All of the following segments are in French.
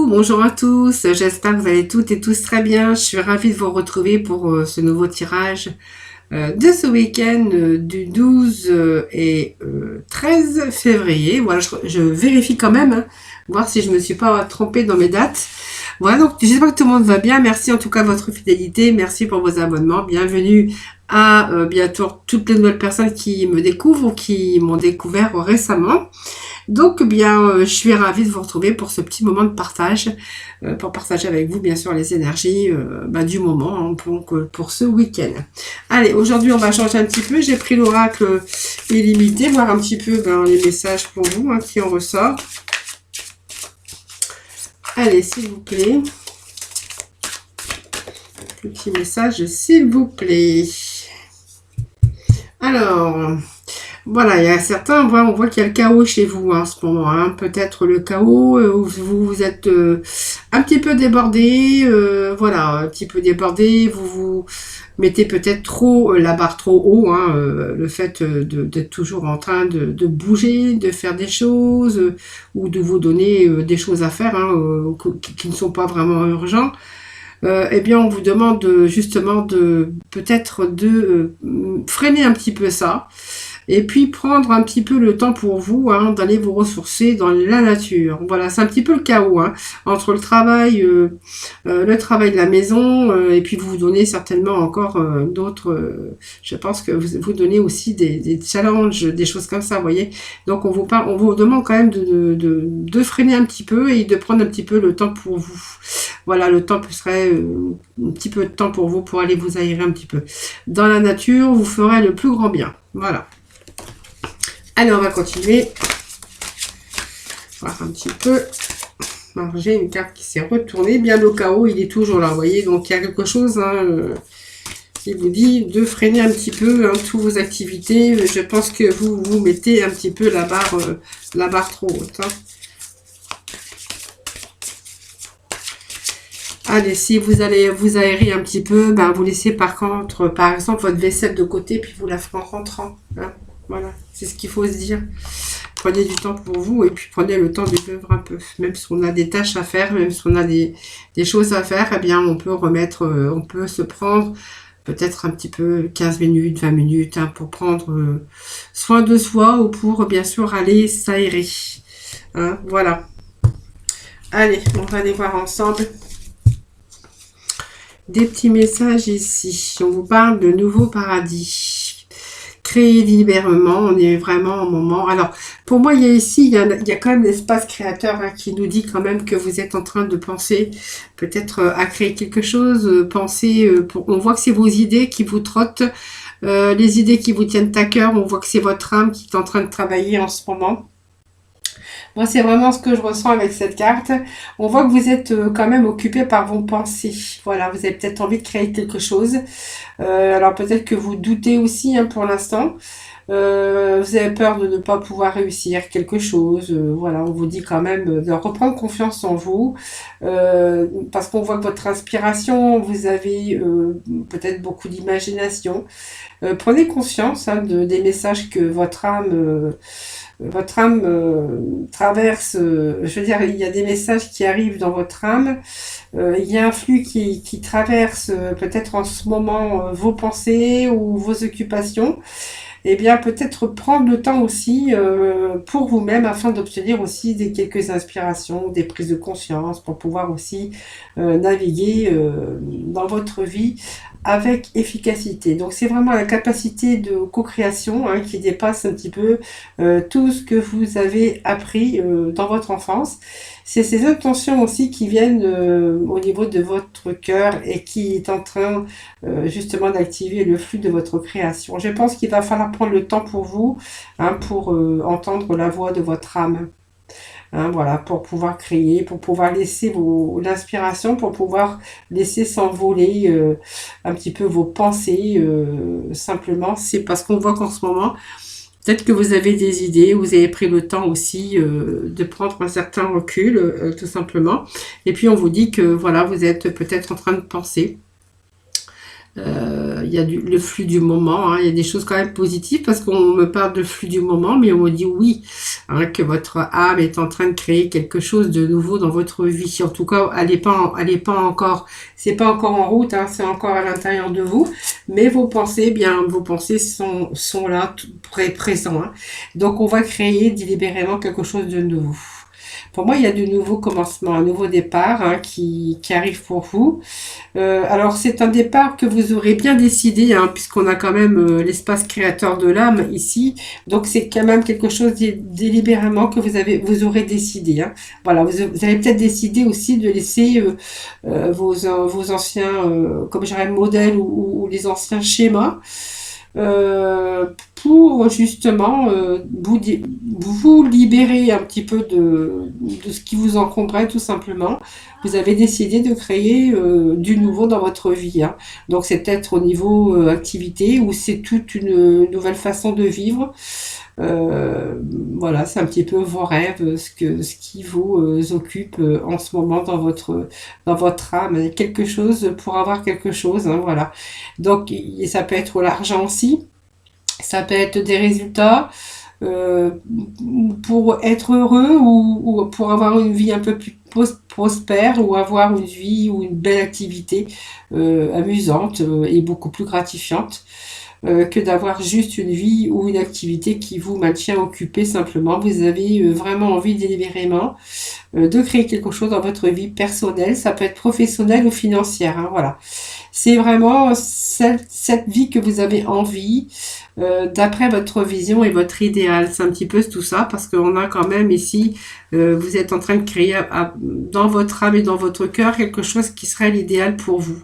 Coucou, bonjour à tous, j'espère que vous allez toutes et tous très bien. Je suis ravie de vous retrouver pour ce nouveau tirage de ce week-end du 12 et 13 février. Voilà, je vérifie quand même, hein, voir si je me suis pas trompée dans mes dates. Voilà, donc j'espère que tout le monde va bien. Merci en tout cas de votre fidélité, merci pour vos abonnements. Bienvenue à bientôt toutes les nouvelles personnes qui me découvrent ou qui m'ont découvert récemment. Donc, je suis ravie de vous retrouver pour ce petit moment de partage, pour partager avec vous, bien sûr, les énergies du moment, hein, pour ce week-end. Allez, aujourd'hui, on va changer un petit peu. J'ai pris l'oracle illimité, voir un petit peu les messages pour vous hein, qui en ressort. Allez, s'il vous plaît. Petit message, s'il vous plaît. Alors... Voilà, il y a certains, on voit qu'il y a le chaos chez vous hein, en ce moment. Hein. Peut-être le chaos, vous êtes un petit peu débordé, voilà, un petit peu débordé, vous mettez peut-être trop la barre trop haut, hein, le fait d'être toujours en train de bouger, de faire des choses, ou de vous donner des choses à faire hein, qui ne sont pas vraiment urgents. Eh bien, on vous demande justement de peut-être de freiner un petit peu ça. Et puis prendre un petit peu le temps pour vous hein, d'aller vous ressourcer dans la nature. Voilà, c'est un petit peu le chaos hein, entre le travail de la maison et puis vous donnez certainement encore d'autres. Je pense que vous donnez aussi des challenges, des choses comme ça, vous voyez. Donc on vous demande quand même de freiner un petit peu et de prendre un petit peu le temps pour vous. Voilà, le temps serait un petit peu de temps pour vous pour aller vous aérer un petit peu. Dans la nature, vous ferez le plus grand bien. Voilà. Allez, on va continuer. Voir un petit peu. Alors, j'ai une carte qui s'est retournée. Bien le chaos, il est toujours là, vous voyez. Donc, il y a quelque chose hein, qui vous dit de freiner un petit peu hein, toutes vos activités. Je pense que vous mettez un petit peu la barre trop haute. Hein. Allez, si vous allez vous aérer un petit peu, vous laissez par exemple, votre vaisselle de côté, puis vous la ferez en rentrant. Hein. Voilà, c'est ce qu'il faut se dire. Prenez du temps pour vous et puis prenez le temps de vivre un peu. Même si on a des tâches à faire, même si on a des choses à faire, eh bien on peut se prendre peut-être un petit peu 15 minutes, 20 minutes hein, pour prendre soin de soi ou pour bien sûr aller s'aérer. Hein, voilà. Allez, on va aller voir ensemble. Des petits messages ici. On vous parle de nouveau paradis. Créer librement, on est vraiment au moment. Alors, pour moi, il y a quand même l'espace créateur hein, qui nous dit quand même que vous êtes en train de penser peut-être à créer quelque chose. On voit que c'est vos idées qui vous trottent, les idées qui vous tiennent à cœur. On voit que c'est votre âme qui est en train de travailler en ce moment. Moi, c'est vraiment ce que je ressens avec cette carte. On voit que vous êtes quand même occupé par vos pensées. Voilà, vous avez peut-être envie de créer quelque chose. Alors peut-être que vous doutez aussi hein, pour l'instant. Vous avez peur de ne pas pouvoir réussir quelque chose. Voilà, on vous dit quand même de reprendre confiance en vous. Parce qu'on voit que votre inspiration, vous avez peut-être beaucoup d'imagination. Prenez conscience hein, des messages que votre âme traverse, je veux dire, il y a des messages qui arrivent dans votre âme, il y a un flux qui traverse peut-être en ce moment vos pensées ou vos occupations, et bien peut-être prendre le temps aussi pour vous-même afin d'obtenir aussi quelques inspirations, des prises de conscience pour pouvoir aussi naviguer dans votre vie avec efficacité. Donc c'est vraiment la capacité de co-création hein, qui dépasse un petit peu tout ce que vous avez appris dans votre enfance. C'est ces intentions aussi qui viennent au niveau de votre cœur et qui est en train justement d'activer le flux de votre création. Je pense qu'il va falloir prendre le temps pour vous hein, pour entendre la voix de votre âme. Hein, voilà, pour pouvoir créer, pour pouvoir laisser l'inspiration, pour pouvoir laisser s'envoler un petit peu vos pensées. Simplement, c'est parce qu'on voit qu'en ce moment, peut-être que vous avez des idées, vous avez pris le temps aussi de prendre un certain recul, tout simplement. Et puis, on vous dit que voilà, vous êtes peut-être en train de penser Il y a le flux du moment, hein. Il y a des choses quand même positives parce qu'on me parle de flux du moment, mais on me dit oui, hein, que votre âme est en train de créer quelque chose de nouveau dans votre vie. En tout cas, elle est pas encore, c'est pas encore en route, hein, c'est encore à l'intérieur de vous, mais vos pensées, bien, vos pensées sont là, présents, hein. Donc, on va créer délibérément quelque chose de nouveau. Pour moi, il y a de nouveaux commencements, un nouveau départ, hein, qui arrive pour vous. Alors c'est un départ que vous aurez bien décidé, hein, puisqu'on a quand même l'espace créateur de l'âme ici. Donc c'est quand même quelque chose délibérément que vous aurez décidé, hein. Voilà, vous avez peut-être décidé aussi de laisser vos anciens, comme j'aurais modèles ou les anciens schémas. euh, pour justement vous libérer un petit peu de ce qui vous encombrait tout simplement. Vous avez décidé de créer du nouveau dans votre vie, hein. Donc c'est peut-être au niveau activité ou c'est toute une nouvelle façon de vivre. Euh, voilà, c'est un petit peu vos rêves, ce qui vous occupe en ce moment dans votre âme. Quelque chose pour avoir quelque chose, hein, voilà. Donc ça peut être l'argent aussi, ça peut être des résultats euh, pour être heureux ou pour avoir une vie un peu plus prospère ou avoir une vie ou une belle activité amusante et beaucoup plus gratifiante que d'avoir juste une vie ou une activité qui vous maintient occupé simplement. Vous avez vraiment envie délibérément de créer quelque chose dans votre vie personnelle, ça peut être professionnelle ou financière, hein, voilà. C'est vraiment cette vie que vous avez envie, d'après votre vision et votre idéal. C'est un petit peu tout ça, parce qu'on a quand même ici, vous êtes en train de créer dans votre âme et dans votre cœur quelque chose qui serait l'idéal pour vous.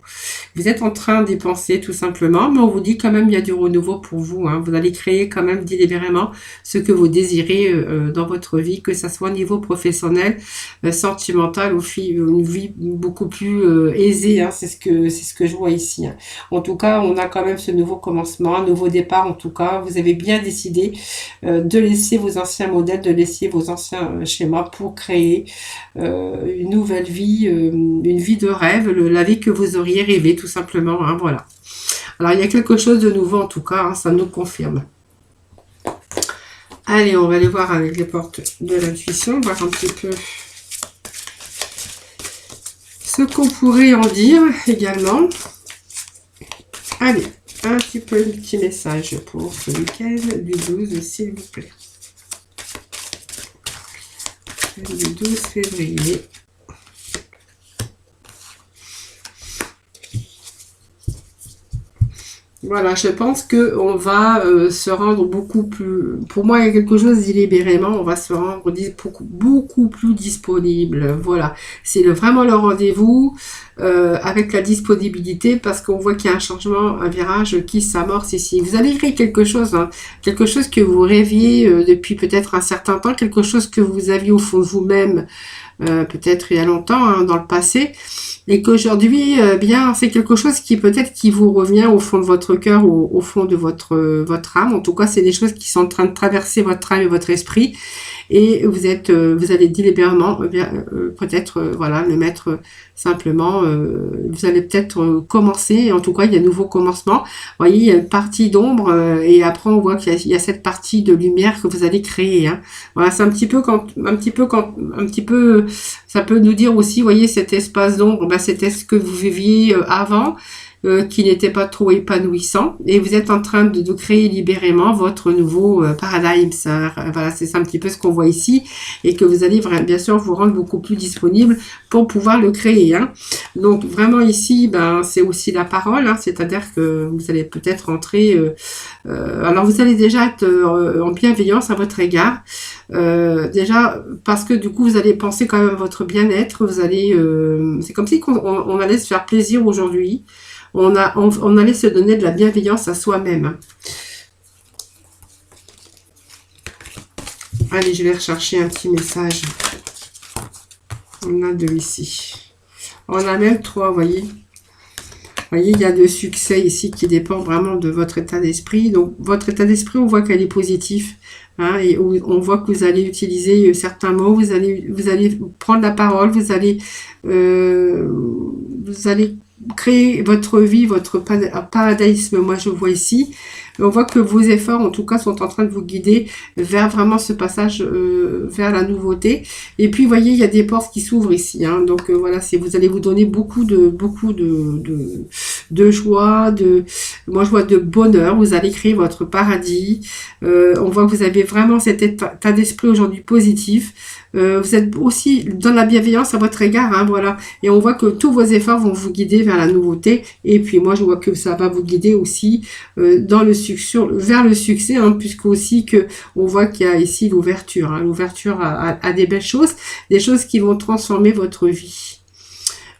Vous êtes en train d'y penser tout simplement, mais on vous dit quand même il y a du renouveau pour vous, hein. Vous allez créer quand même délibérément ce que vous désirez dans votre vie, que ça soit au niveau professionnel, sentimental ou une vie beaucoup plus aisée, hein. C'est ce que je vois ici, hein. En tout cas, on a quand même ce nouveau commencement, un nouveau départ. En tout cas, vous avez bien décidé de laisser vos anciens modèles, de laisser vos anciens schémas pour créer une nouvelle vie, une vie de rêve, la vie que vous auriez rêvé tout simplement, hein, voilà. Alors il y a quelque chose de nouveau en tout cas, hein, ça nous confirme. Allez, on va aller voir avec les portes de l'intuition, voir un petit peu ce qu'on pourrait en dire également. Allez, un petit message pour ce week-end du 12, s'il vous plaît. Du 12 février. Voilà, je pense que on va se rendre beaucoup plus... Pour moi, il y a quelque chose délibérément, on va se rendre beaucoup plus disponible. Voilà, c'est vraiment le rendez-vous avec la disponibilité parce qu'on voit qu'il y a un changement, un virage qui s'amorce ici. Vous allez créer quelque chose, hein, quelque chose que vous rêviez depuis peut-être un certain temps, quelque chose que vous aviez au fond de vous-même, peut-être il y a longtemps, hein, dans le passé, et qu'aujourd'hui, bien, c'est quelque chose qui peut-être qui vous revient au fond de votre cœur, au fond de votre âme. En tout cas, c'est des choses qui sont en train de traverser votre âme et votre esprit, et vous allez délibérément, peut-être, voilà, le mettre simplement. Vous allez peut-être commencer. En tout cas, il y a un nouveau commencement. Vous voyez, il y a une partie d'ombre, et après, on voit qu'il y a cette partie de lumière que vous allez créer, hein. Voilà, c'est un petit peu ça peut nous dire aussi, vous voyez, cet espace d'ombre, ben, c'était ce que vous viviez avant, qui n'était pas trop épanouissant, et vous êtes en train de créer libérément votre nouveau paradigme. Voilà, c'est ça un petit peu ce qu'on voit ici, et que vous allez bien sûr vous rendre beaucoup plus disponible pour pouvoir le créer, hein. Donc vraiment ici, ben, c'est aussi la parole, hein, c'est-à-dire que vous allez peut-être entrer... alors vous allez déjà être en bienveillance à votre égard, déjà parce que du coup vous allez penser quand même à votre bien-être, vous allez c'est comme si on allait se faire plaisir aujourd'hui, on allait se donner de la bienveillance à soi-même. Allez, je vais rechercher un petit message. On a 2 ici, on a même 3, vous voyez. Vous voyez, il y a de succès ici qui dépend vraiment de votre état d'esprit. Donc, votre état d'esprit, on voit qu'elle est positive, hein, et on voit que vous allez utiliser certains mots, vous allez prendre la parole, vous allez créer votre vie, votre paradigme, moi je vois ici. On voit que vos efforts, en tout cas, sont en train de vous guider vers vraiment ce passage vers la nouveauté. Et puis, vous voyez, il y a des portes qui s'ouvrent ici. Hein. Donc, voilà, vous allez vous donner beaucoup de joie, moi, je vois de bonheur. Vous allez créer votre paradis. On voit que vous avez vraiment cet état d'esprit aujourd'hui positif. Vous êtes aussi dans la bienveillance à votre égard, hein, voilà. Et on voit que tous vos efforts vont vous guider vers la nouveauté. Et puis moi, je vois que ça va vous guider aussi dans le vers le succès, hein, puisque aussi que on voit qu'il y a ici l'ouverture, hein, l'ouverture à des belles choses, des choses qui vont transformer votre vie.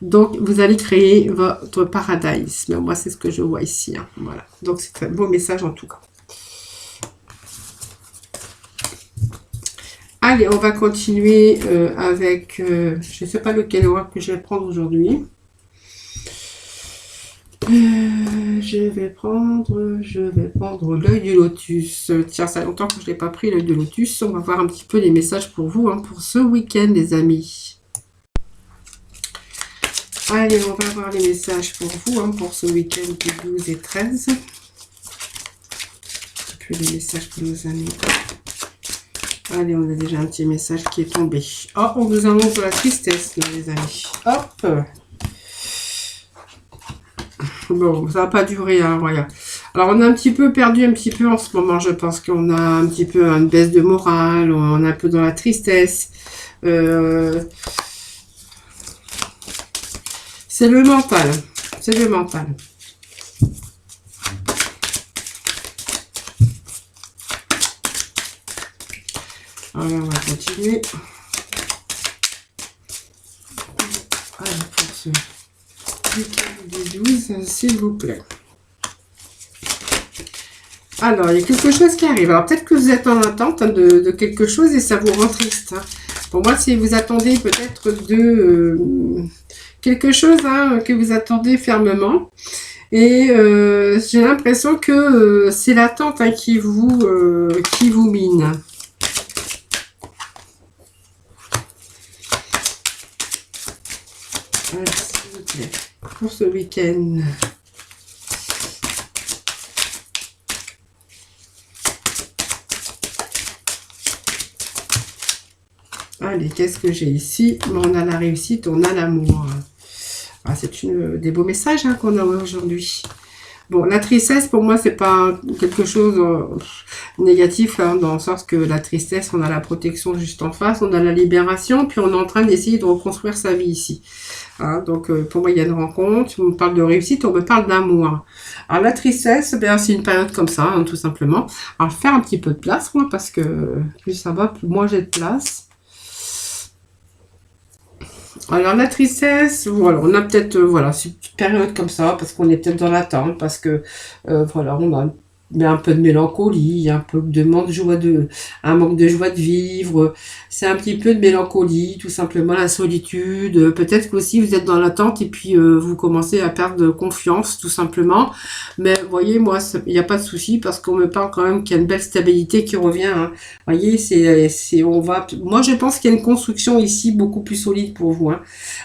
Donc, vous allez créer votre paradise. Moi, c'est ce que je vois ici. Hein, voilà. Donc, c'est un beau message en tout cas. Allez, on va continuer avec, je ne sais pas lequel oracle que je vais prendre aujourd'hui. Je vais prendre l'œil du lotus. Tiens, ça fait longtemps que je ne l'ai pas pris, l'œil du lotus. On va voir un petit peu les messages pour vous, hein, pour ce week-end, les amis. Allez, on va voir les messages pour vous, hein, pour ce week-end du 12 et 13. Et puis les messages pour nos amis. Allez, on a déjà un petit message qui est tombé. Oh, on nous annonce de la tristesse, là, les amis. Hop! Bon, ça va pas durer, hein, voilà. Alors, on a un petit peu perdu un petit peu en ce moment, je pense qu'on a un petit peu une baisse de morale, on est un peu dans la tristesse. C'est le mental, c'est le mental. Alors, on va continuer. Alors, pour ce week-end du 12, s'il vous plaît. Alors, il y a quelque chose qui arrive. Alors, peut-être que vous êtes en attente, hein, de quelque chose et ça vous rend triste. Hein. Pour moi, si vous attendez peut-être de quelque chose, hein, que vous attendez fermement. Et j'ai l'impression que c'est l'attente, hein, qui vous mine. S'il vous plaît, pour ce week-end. Allez, qu'est-ce que j'ai ici? On a la réussite, on a l'amour. Ah, c'est des beaux messages, hein, qu'on a aujourd'hui. Bon, la tristesse, pour moi, c'est pas quelque chose négatif, hein, dans le sens que la tristesse, on a la protection juste en face, on a la libération, puis on est en train d'essayer de reconstruire sa vie ici. Hein, donc, pour moi, il y a une rencontre, on me parle de réussite, on me parle d'amour. Alors, la tristesse, ben, c'est une période comme ça, hein, tout simplement. Alors, faire un petit peu de place, moi, parce que plus ça va, plus moins j'ai de place. Alors la tristesse, voilà, on a peut-être, voilà, c'est une petite période comme ça, parce qu'on est peut-être dans l'attente, parce que, voilà, on a un peu de mélancolie, un peu de manque de joie un manque de joie de vivre, c'est un petit peu de mélancolie, tout simplement, la solitude, peut-être qu'aussi vous êtes dans l'attente et puis vous commencez à perdre confiance, tout simplement, mais vous voyez, moi, il n'y a pas de souci, parce qu'on me parle quand même qu'il y a une belle stabilité qui revient, hein. Vous voyez, moi je pense qu'il y a une construction ici beaucoup plus solide pour vous, hein.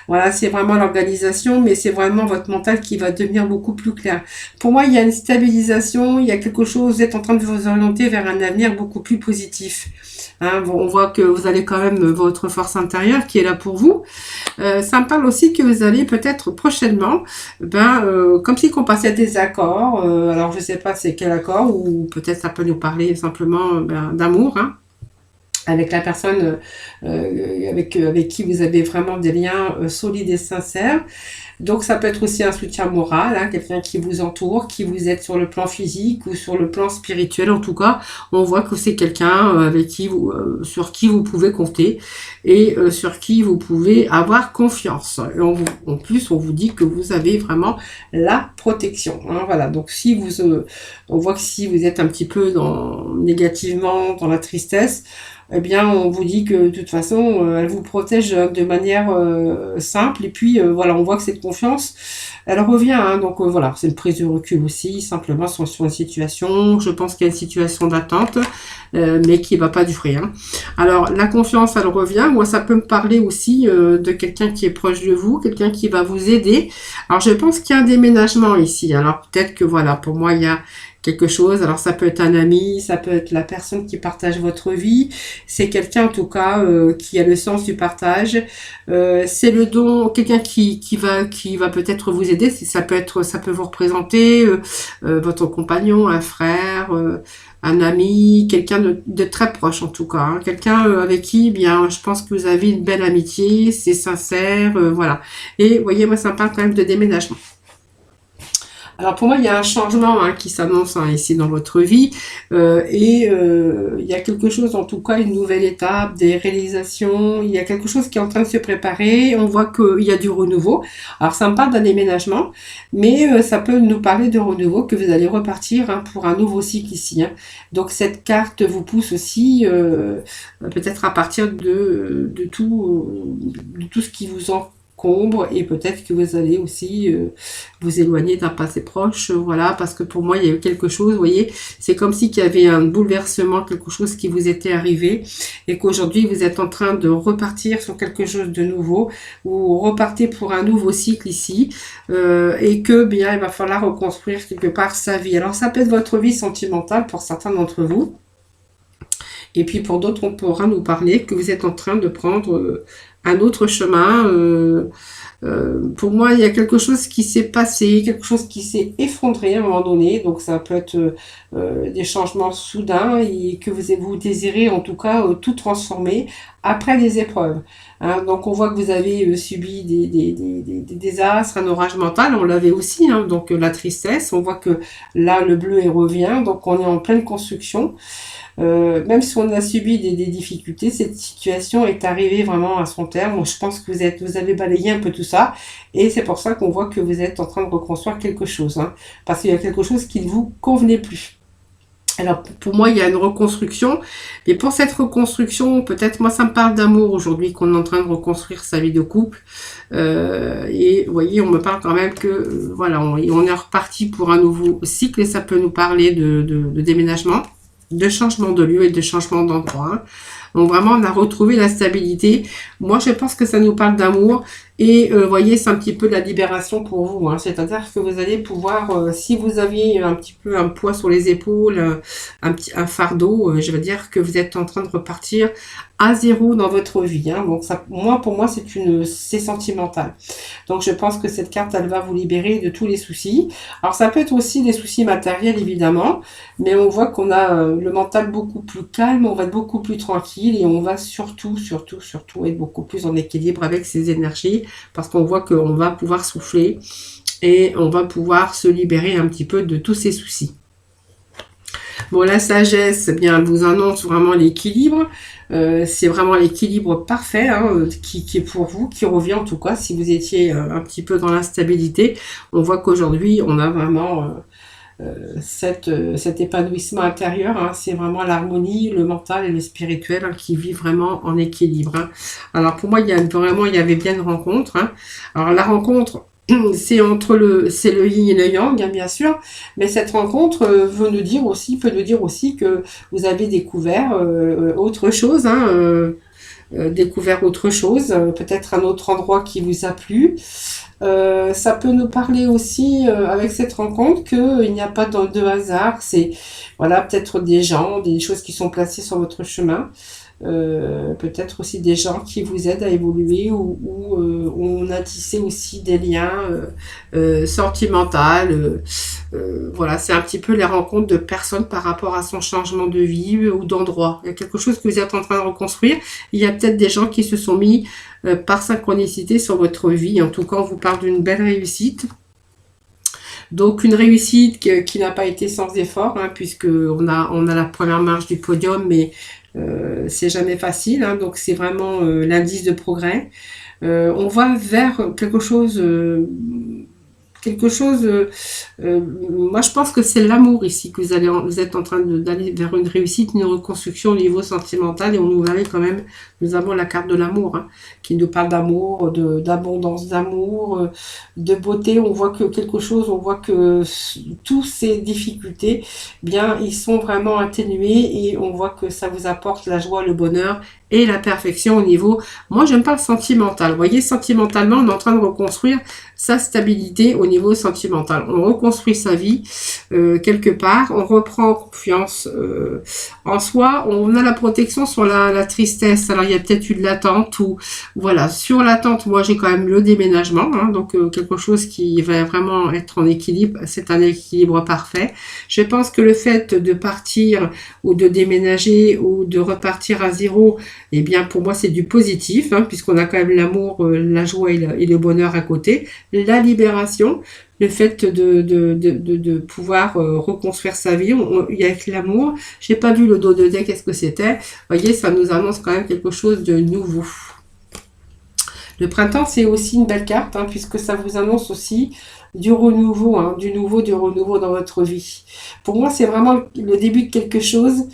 Voilà, c'est vraiment l'organisation, mais c'est vraiment votre mental qui va devenir beaucoup plus clair. Pour moi, il y a une stabilisation, il y a quelque chose, vous êtes en train de vous orienter vers un avenir beaucoup plus positif. Hein, on voit que vous avez quand même votre force intérieure qui est là pour vous. Ça me parle aussi que vous allez peut-être prochainement, comme si qu'on passait des accords. Alors, je sais pas c'est quel accord, ou peut-être ça peut nous parler simplement d'amour, hein, avec la personne avec qui vous avez vraiment des liens solides et sincères. Donc ça peut être aussi un soutien moral, hein, quelqu'un qui vous entoure, qui vous aide sur le plan physique ou sur le plan spirituel. En tout cas, on voit que c'est quelqu'un sur qui vous pouvez compter et sur qui vous pouvez avoir confiance. Et en plus, on vous dit que vous avez vraiment la protection. Hein, voilà. Donc on voit que si vous êtes un petit peu négativement dans la tristesse, eh bien, on vous dit que de toute façon, elle vous protège de manière simple. Et puis, voilà, on voit que cette confiance, elle revient. Hein. Donc, voilà, c'est une prise de recul aussi, simplement sur une situation. Je pense qu'il y a une situation d'attente, mais qui ne va pas durer. Hein. Alors, la confiance, elle revient. Moi, ça peut me parler aussi de quelqu'un qui est proche de vous, quelqu'un qui va vous aider. Alors, je pense qu'il y a un déménagement ici. Alors, peut-être que, voilà, pour moi, il y a quelque chose. Alors ça peut être un ami, ça peut être la personne qui partage votre vie. C'est quelqu'un en tout cas qui a le sens du partage. C'est le don, quelqu'un qui va peut-être vous aider. Ça peut vous représenter votre compagnon, un frère. Un ami, quelqu'un de très proche en tout cas, hein. Quelqu'un avec qui, bien, je pense que vous avez une belle amitié, c'est sincère, voilà. Et vous voyez, moi, ça me parle quand même de déménagement. Alors pour moi, il y a un changement hein, qui s'annonce hein, ici dans votre vie il y a quelque chose, en tout cas une nouvelle étape, des réalisations, il y a quelque chose qui est en train de se préparer, on voit qu'il y a du renouveau. Alors ça me parle d'un déménagement, mais ça peut nous parler de renouveau, que vous allez repartir hein, pour un nouveau cycle ici. Hein. Donc cette carte vous pousse aussi peut-être à partir de tout ce qui vous en et peut-être que vous allez aussi vous éloigner d'un passé proche, voilà, parce que pour moi il y a eu quelque chose, vous voyez, c'est comme si qu'il y avait un bouleversement, quelque chose qui vous était arrivé et qu'aujourd'hui vous êtes en train de repartir sur quelque chose de nouveau ou repartez pour un nouveau cycle ici et que bien il va falloir reconstruire quelque part sa vie. Alors ça peut être votre vie sentimentale pour certains d'entre vous. Et puis pour d'autres, on pourra nous parler que vous êtes en train de prendre un autre chemin. Pour moi, il y a quelque chose qui s'est passé, quelque chose qui s'est effondré à un moment donné. Donc ça peut être des changements soudains et que vous désirez en tout cas tout transformer après des épreuves. Hein, donc on voit que vous avez subi des désastres, un orage mental, on l'avait aussi, hein, donc la tristesse, on voit que là le bleu revient, donc on est en pleine construction. Même si on a subi des difficultés, cette situation est arrivée vraiment à son terme. Je pense que vous avez balayé un peu tout ça, et c'est pour ça qu'on voit que vous êtes en train de reconstruire quelque chose, hein, parce qu'il y a quelque chose qui ne vous convenait plus. Alors pour moi, il y a une reconstruction, et pour cette reconstruction, peut-être moi ça me parle d'amour aujourd'hui, qu'on est en train de reconstruire sa vie de couple. Et vous voyez, on me parle quand même que voilà, on est reparti pour un nouveau cycle, et ça peut nous parler de déménagement, de changement de lieu et de changement d'endroit. Hein. Donc vraiment, on a retrouvé la stabilité. Moi, je pense que ça nous parle d'amour. Et voyez, c'est un petit peu de la libération pour vous. Hein. C'est-à-dire que vous allez pouvoir, si vous aviez un petit peu un poids sur les épaules, un fardeau, je veux dire que vous êtes en train de repartir à zéro dans votre vie. Hein. Donc ça, pour moi, c'est sentimental. Donc je pense que cette carte, elle va vous libérer de tous les soucis. Alors ça peut être aussi des soucis matériels, évidemment, mais on voit qu'on a le mental beaucoup plus calme, on va être beaucoup plus tranquille et on va surtout être beaucoup plus en équilibre avec ses énergies parce qu'on voit qu'on va pouvoir souffler et on va pouvoir se libérer un petit peu de tous ces soucis. Bon, la sagesse, eh bien, elle vous annonce vraiment l'équilibre. C'est vraiment l'équilibre parfait hein, qui est pour vous, qui revient en tout cas si vous étiez un petit peu dans l'instabilité. On voit qu'aujourd'hui, on a vraiment cet épanouissement intérieur. Hein, c'est vraiment l'harmonie, le mental et le spirituel hein, qui vivent vraiment en équilibre. Hein. Alors pour moi, il y avait bien une rencontre. Hein. Alors la rencontre, c'est le yin et le yang, hein, bien sûr, mais cette rencontre peut nous dire aussi que vous avez découvert autre chose, hein, peut-être un autre endroit qui vous a plu. Ça peut nous parler aussi avec cette rencontre qu'il n'y a pas de hasard, c'est voilà peut-être des gens, des choses qui sont placées sur votre chemin. Peut-être aussi des gens qui vous aident à évoluer ou on a tissé aussi des liens sentimentaux. Voilà, c'est un petit peu les rencontres de personnes par rapport à son changement de vie ou d'endroit. Il y a quelque chose que vous êtes en train de reconstruire. Il y a peut-être des gens qui se sont mis par synchronicité sur votre vie. En tout cas, on vous parle d'une belle réussite. Donc une réussite qui n'a pas été sans effort, hein, puisque on a la première marche du podium, mais c'est jamais facile, hein, donc c'est vraiment l'indice de progrès. On va vers quelque chose quelque chose, moi je pense que c'est l'amour ici, que vous êtes en train d'aller vers une réussite, une reconstruction au niveau sentimental, et on nous avait quand même, nous avons la carte de l'amour, hein, qui nous parle d'amour, d'abondance d'amour, de beauté. On voit que quelque chose, on voit que tous ces difficultés, bien, ils sont vraiment atténués, et on voit que ça vous apporte la joie, le bonheur et la perfection au niveau, moi j'aime pas le sentimental, vous voyez, sentimentalement on est en train de reconstruire sa stabilité au niveau sentimental, on reconstruit sa vie quelque part, on reprend confiance en soi, on a la protection sur la tristesse. Alors il y a peut-être eu de l'attente, ou voilà, sur l'attente, moi j'ai quand même le déménagement, hein, donc quelque chose qui va vraiment être en équilibre, c'est un équilibre parfait. Je pense que le fait de partir ou de déménager ou de repartir à zéro, eh bien pour moi c'est du positif, hein, puisqu'on a quand même l'amour, la joie et le bonheur à côté, la libération, le fait de pouvoir reconstruire sa vie, il y a l'amour. J'ai pas vu le dos de dé, qu'est-ce que c'était. Vous voyez, ça nous annonce quand même quelque chose de nouveau. Le printemps, c'est aussi une belle carte, hein, puisque ça vous annonce aussi du renouveau, hein, du renouveau dans votre vie. Pour moi, c'est vraiment le début de quelque chose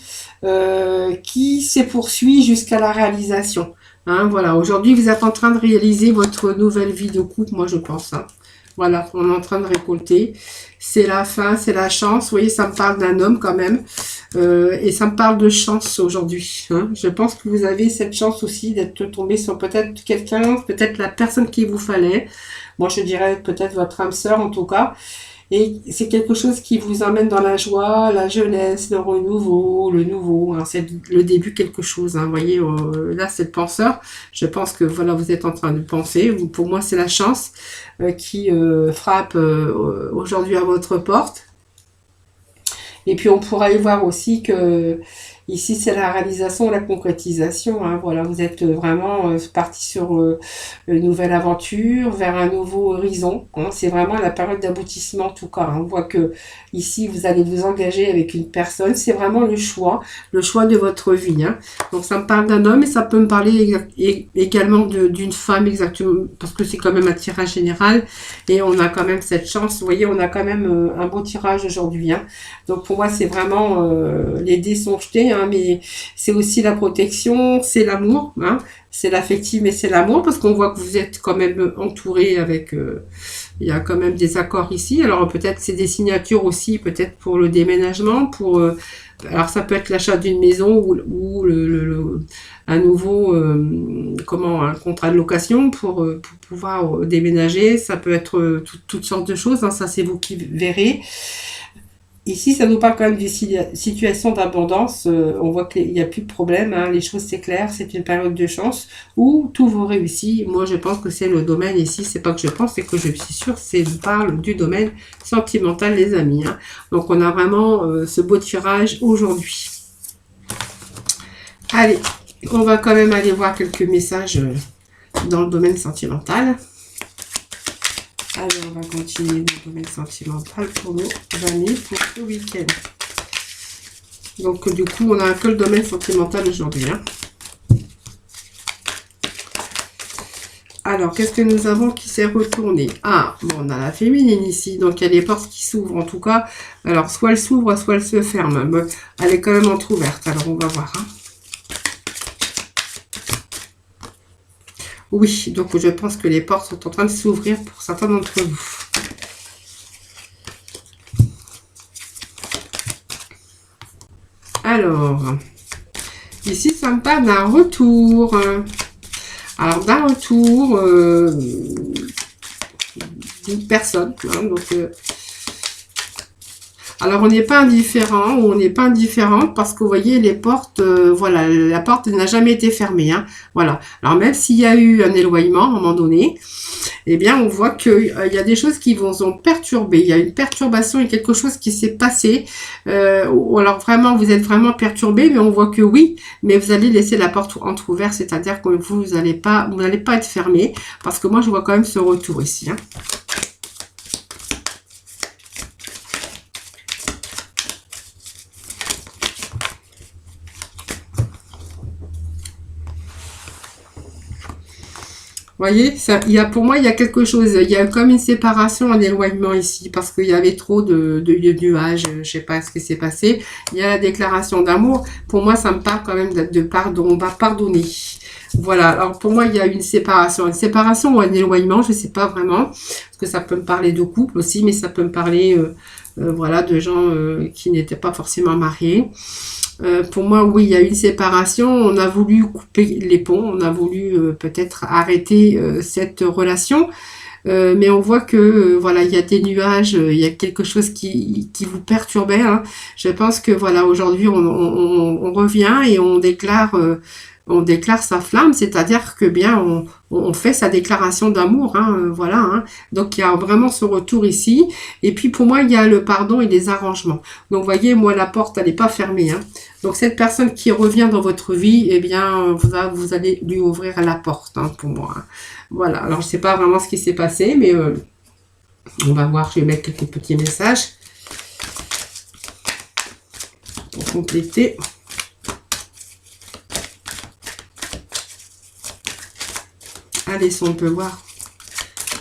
qui se poursuit jusqu'à la réalisation. Hein, voilà, aujourd'hui, vous êtes en train de réaliser votre nouvelle vie de couple, moi je pense. Hein. Voilà, on est en train de récolter. C'est la fin, c'est la chance. Vous voyez, ça me parle d'un homme quand même. Et ça me parle de chance aujourd'hui. Hein. Je pense que vous avez cette chance aussi d'être tombé sur peut-être quelqu'un, peut-être la personne qu'il vous fallait. Moi, je dirais peut-être votre âme sœur en tout cas. Et c'est quelque chose qui vous emmène dans la joie, la jeunesse, le renouveau, le nouveau. Hein. C'est le début de quelque chose. Hein. Vous voyez, là, c'est le penseur. Je pense que voilà, vous êtes en train de penser. Pour moi, c'est la chance qui frappe aujourd'hui à votre porte. Et puis, on pourra y voir aussi que ici, c'est la réalisation, la concrétisation. Hein. Voilà, vous êtes vraiment parti sur une nouvelle aventure, vers un nouveau horizon. Hein. C'est vraiment la période d'aboutissement, en tout cas. Hein. On voit que ici, vous allez vous engager avec une personne. C'est vraiment le choix de votre vie. Hein. Donc, ça me parle d'un homme, et ça peut me parler également d'une femme, exactement, parce que c'est quand même un tirage général. Et on a quand même cette chance. Vous voyez, on a quand même un beau tirage aujourd'hui. Hein. Donc, pour moi, c'est vraiment, les dés sont jetés, hein, mais c'est aussi la protection, c'est l'amour, hein, c'est l'affectif, mais c'est l'amour, parce qu'on voit que vous êtes quand même entouré avec, il y a quand même des accords ici. Alors peut-être c'est des signatures aussi, peut-être pour le déménagement, alors ça peut être l'achat d'une maison ou un nouveau, un contrat de location pour pouvoir déménager. Ça peut être toutes sortes de choses, hein, ça c'est vous qui verrez. Ici, ça nous parle quand même d'une situation d'abondance. On voit qu'il n'y a plus de problème. Hein, les choses, c'est clair. C'est une période de chance où tout vous réussit. Moi, je pense que c'est le domaine ici. C'est pas que je pense, c'est que je suis sûre. C'est parle du domaine sentimental, les amis. Hein. Donc, on a vraiment ce beau tirage aujourd'hui. Allez, on va quand même aller voir quelques messages dans le domaine sentimental. Allez, on va continuer dans le domaine sentimental pour nos amis pour ce week-end. Donc, du coup, on n'a que le domaine sentimental aujourd'hui. Hein. Alors, qu'est-ce que nous avons qui s'est retourné? Ah, bon, on a la féminine ici. Donc, il y a des portes qui s'ouvrent. En tout cas, alors, soit elle s'ouvre, soit elle se ferme. Mais elle est quand même entrouverte. Alors, on va voir. Hein. Oui, donc je pense que les portes sont en train de s'ouvrir pour certains d'entre vous. Alors, ici, ça me parle d'un retour. Alors, d'un retour d'une personne. Hein, donc, alors, on n'est pas indifférent ou on n'est pas indifférente parce que vous voyez, les portes, voilà, la porte n'a jamais été fermée. Hein, voilà. Alors, même s'il y a eu un éloignement à un moment donné, eh bien, on voit qu'il y a des choses qui vous ont perturbé. Il y a une perturbation et quelque chose qui s'est passé. Ou alors, vraiment, vous êtes vraiment perturbé, mais on voit que oui, mais vous allez laisser la porte entrouverte, c'est-à-dire que vous n'allez pas être fermé parce que moi, je vois quand même ce retour ici. Hein. Voyez, ça, pour moi, il y a quelque chose. Il y a comme une séparation, un éloignement ici, parce qu'il y avait trop de nuages. Je sais pas ce qui s'est passé. Il y a la déclaration d'amour. Pour moi, ça me parle quand même de pardon. On va pardonner. Voilà. Alors, pour moi, il y a une séparation. Une séparation ou un éloignement, je sais pas vraiment. Parce que ça peut me parler de couple aussi, mais ça peut me parler, voilà, de gens qui n'étaient pas forcément mariés. Pour moi, oui, il y a eu une séparation. On a voulu couper les ponts. On a voulu peut-être arrêter cette relation. Mais on voit que voilà, il y a des nuages, il y a quelque chose qui vous perturbait. Hein. Je pense que voilà, aujourd'hui, on revient et on déclare sa flamme, c'est-à-dire que bien on fait sa déclaration d'amour, hein, voilà. Hein. Donc il y a vraiment ce retour ici. Et puis pour moi, il y a le pardon et les arrangements. Donc vous voyez, moi la porte, elle n'est pas fermée. Hein. Donc cette personne qui revient dans votre vie, eh bien vous allez lui ouvrir la porte, hein, pour moi. Hein. Voilà. Alors je sais pas vraiment ce qui s'est passé, mais on va voir. Je vais mettre quelques petits messages pour compléter. Allez, si on peut voir.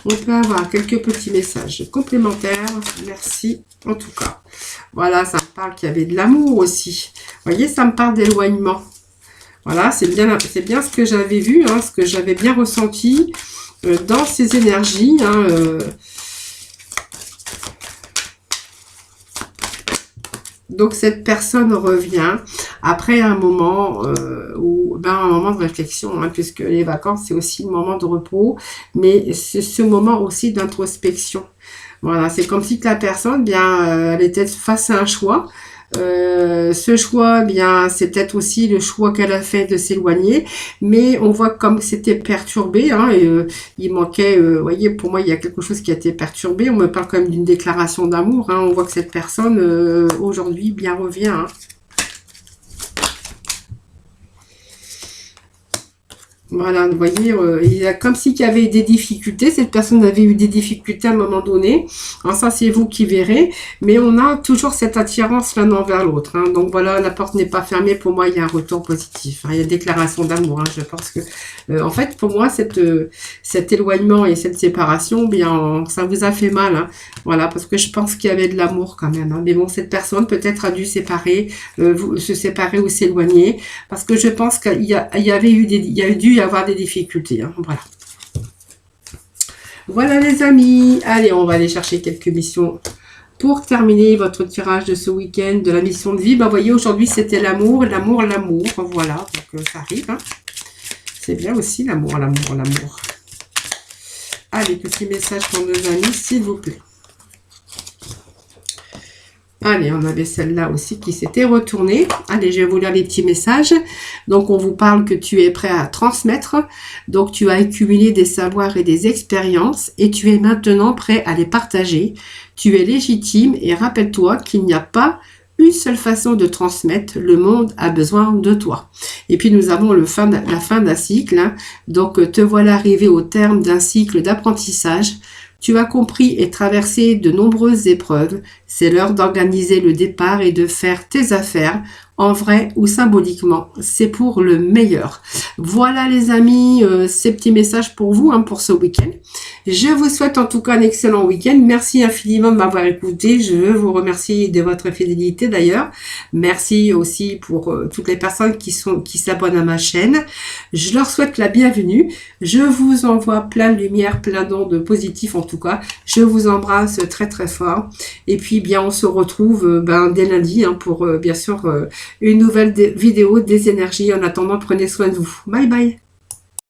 On peut avoir quelques petits messages complémentaires. Merci, en tout cas. Voilà, ça me parle qu'il y avait de l'amour aussi. Vous voyez, ça me parle d'éloignement. Voilà, c'est bien ce que j'avais vu, hein, ce que j'avais bien ressenti dans ces énergies. Hein, Donc cette personne revient après un moment un moment de réflexion, hein, puisque les vacances c'est aussi le moment de repos, mais c'est ce moment aussi d'introspection. Voilà, c'est comme si la personne, elle était face à un choix. Ce choix, c'est peut-être aussi le choix qu'elle a fait de s'éloigner, mais on voit comme c'était perturbé, hein, et, il manquait, vous voyez, pour moi il y a quelque chose qui a été perturbé. On me parle quand même d'une déclaration d'amour, hein, on voit que cette personne aujourd'hui revient. Hein. Voilà, vous voyez, il y a comme s'il y avait des difficultés. Cette personne avait eu des difficultés à un moment donné. Alors ça, c'est vous qui verrez. Mais on a toujours cette attirance l'un envers l'autre. Hein. Donc voilà, la porte n'est pas fermée. Pour moi, il y a un retour positif. Hein. Il y a une déclaration d'amour. Hein. Je pense que, en fait, pour moi, cet éloignement et cette séparation, ça vous a fait mal. Hein. Voilà, parce que je pense qu'il y avait de l'amour quand même. Hein. Mais bon, cette personne peut-être a dû se séparer ou s'éloigner. Parce que je pense qu'il y avait eu il y a dû avoir des difficultés. Hein. Voilà. Voilà les amis. Allez, on va aller chercher quelques missions pour terminer votre tirage de ce week-end de la mission de vie. Vous voyez, aujourd'hui c'était l'amour, l'amour, l'amour. Voilà, donc ça arrive. Hein. C'est bien aussi l'amour, l'amour, l'amour. Allez, petit message pour nos amis, s'il vous plaît. Allez, on avait celle-là aussi qui s'était retournée. Allez, je vais vous lire les petits messages. Donc, on vous parle que tu es prêt à transmettre. Donc, tu as accumulé des savoirs et des expériences et tu es maintenant prêt à les partager. Tu es légitime et rappelle-toi qu'il n'y a pas une seule façon de transmettre. Le monde a besoin de toi. Et puis, nous avons la fin d'un cycle. Hein. Donc, te voilà arrivé au terme d'un cycle d'apprentissage. Tu as compris et traversé de nombreuses épreuves. C'est l'heure d'organiser le départ et de faire tes affaires, en vrai ou symboliquement. C'est pour le meilleur. Voilà les amis, ces petits messages pour vous, hein, pour ce week-end. Je vous souhaite en tout cas un excellent week-end. Merci infiniment de m'avoir écouté. Je veux vous remercier de votre fidélité d'ailleurs. Merci aussi pour toutes les personnes qui s'abonnent à ma chaîne. Je leur souhaite la bienvenue. Je vous envoie plein de lumière, plein d'ondes positifs en tout cas. Je vous embrasse très très fort. Et puis on se retrouve dès lundi, hein, pour bien sûr une nouvelle vidéo des énergies. En attendant, prenez soin de vous. Bye bye.